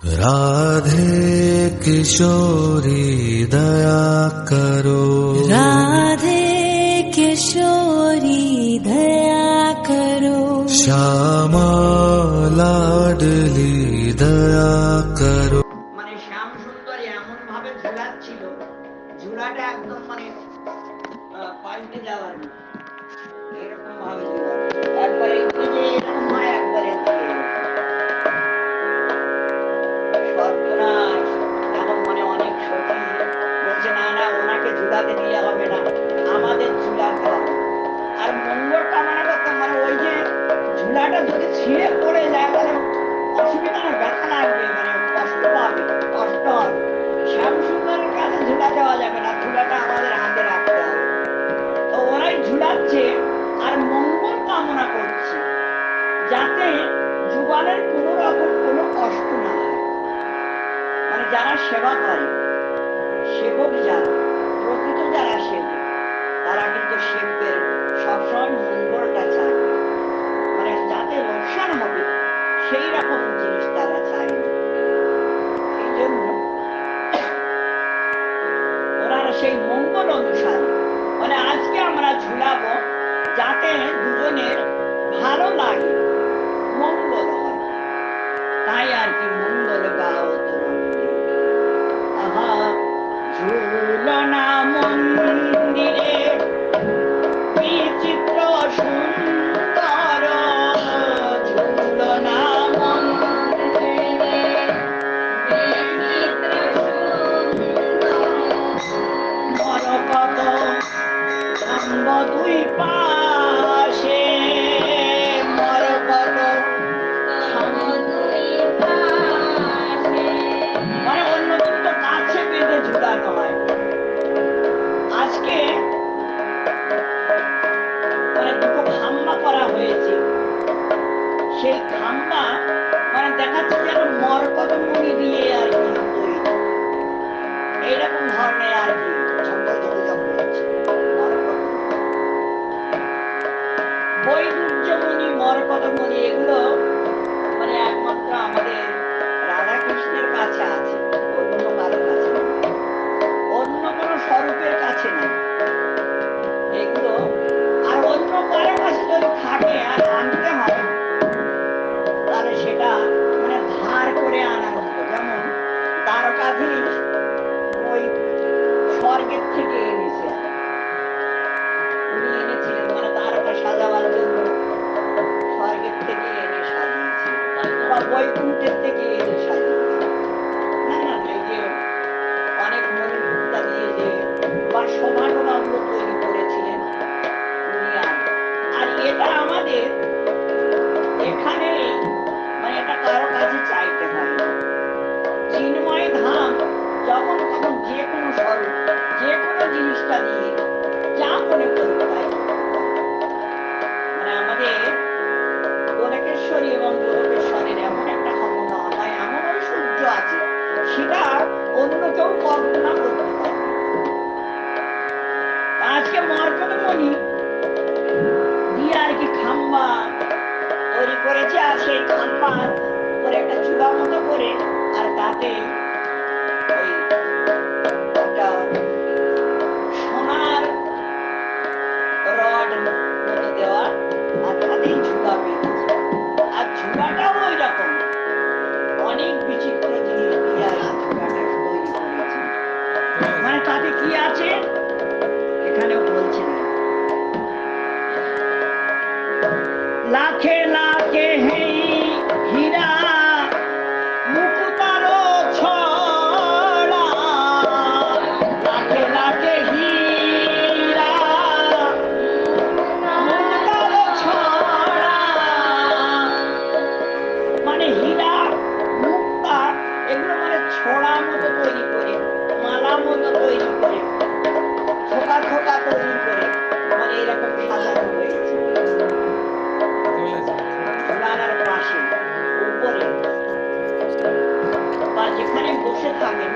राधे किशोरी दया करो, राधे किशोरी दया करो, श्यामा लाडली दया करो। মানে শ্যাম সুন্দরী এমন ভাবে ঝুলাচ্ছিল, ঝুলাটা একদম মানে পাল্টে যাওয়ার এরকম ভাবে একবারে এরকম হয়, একবারে সর্বনাশ। এখন মানে অনেক সখী বলছে না না, ওনাকে ঝুলাতে নিয়ে হবে না, আমাদের ঝুলাতে হবে। আর মঙ্গল কামনা করতাম, মানে ওই যে ঝুলাটা যদি ছিঁড়ে পড়ে যায় তাহলে অসুবিধা না, ব্যথা লাগবে, মানে কষ্ট পাবে, কষ্ট হবে। শ্যাম সুন্দরের কাছে ঝুলা দেওয়া যাবে না, ঝুলাটা আমাদের হাতে রাখতে হবে। তো ওরাই ঝুলাচ্ছে আর মঙ্গল কামনা করছে যাতে যুগলের কোন রকম কোনো কষ্ট না হয়। মানে যারা সেবা করে, সেবক যারা, প্রকৃত যারা সেবক, তারা কিন্তু সেবকের সবসময় মঙ্গলটা চায়, মানে যাতে লোকসান হবে সেই রকম জিনিস তারা চায়। এই জন্য ওরা সেই মঙ্গল অনুসারে মানে আজকে আমরা ঝুলাবো যাতে দুজনের ভালো লাগে, মঙ্গল হয়, তাই আর কি মঙ্গল গাও আহা ঝুলনা মন্দিরে কি চিত্র সুন্দর, ঝুলনা মন্দিরে মরকত অঙ্গ দুই পাশে, মরকত মানে অন্য দুটো কাছে বেঁধে ঝুলানো হয়। আজকে মানে দুটো খাম্বা করা হয়েছে, সেই খাম্বা মানে দেখাচ্ছে যেন মরকত মণি দিয়ে আর কি তৈরি, এইরকম ধরনের আর কি বৈদুর্যমণি, মরকতমণি, এগুলো মানে একমাত্র আমাদের রাধা কৃষ্ণের কাছে আছে, অন্য কারো কাছে নেই, অন্য কোনো স্বরূপের কাছে নেই এগুলো। আর অন্য কারো কাছে যদি থাকে আর আনতে হয় তাহলে সেটা মানে ধার করে আনার মতো, যেমন দ্বারকাধীশ ওই স্বর্গের থেকে এনেছে, উনি এনেছিলেন মানে দ্বারকা সাজাবার জন্য স্বর্গের থেকে এনে সাজিয়েছিলেন, বা বৈকুণ্ঠের থেকে এনে সাজিয়েছিলেন। না না, এই যে অনেক মণিমুক্তা দিয়ে যে বা শোভাটনাগুলো তৈরি করেছিলেন উনি। আর এটা আমাদের এখানে মানে এটা কারো কাছে চাইতে হয় না। চিন্ময় ধাম যখন তখন যে কোনো স্বরূপ, যে কোনো জিনিসটা দিয়ে যা মনে করবে তাই, মানে আমাদের গোলকেশ্বরী এবং গোলকেশ্বরের এমন একটা ক্ষমতা, হয় এমন ঐশ্বর্য আছে সেটা অন্য কেউ কল্পনা করতে পারে। আজকে মরকতমণি দিয়ে আর কি খাম্বা তৈরি করেছে, আর সেই খাম্বার উপরে একটা চূড়া মতো করে আর তাতে ওই একটা সোনার রড মতো দেওয়া, আর তাতেই ঝুলা বেঁধেছে। আর ঝুলাটাও ওই রকম অনেক বিচিত্র জিনিস দিয়ে আর ঝুলাটা তৈরি করেছে। মানে তাতে কি আছে এখানেও বলছে না, লাখে লাখে হেই হীরা মুকুতার ছড়া, লাখে লাখে হীরা মুকুতার ছড়া, মানে হীরা মুক্তা এগুলো মানে ছড়া মতো তৈরি করে, মালা মতো তৈরি করে, থোকা থোকা তৈরি করে, মানে এরকম সাজানো হয়েছে। পাশে উপরে বা যেখানে বসে থাকেন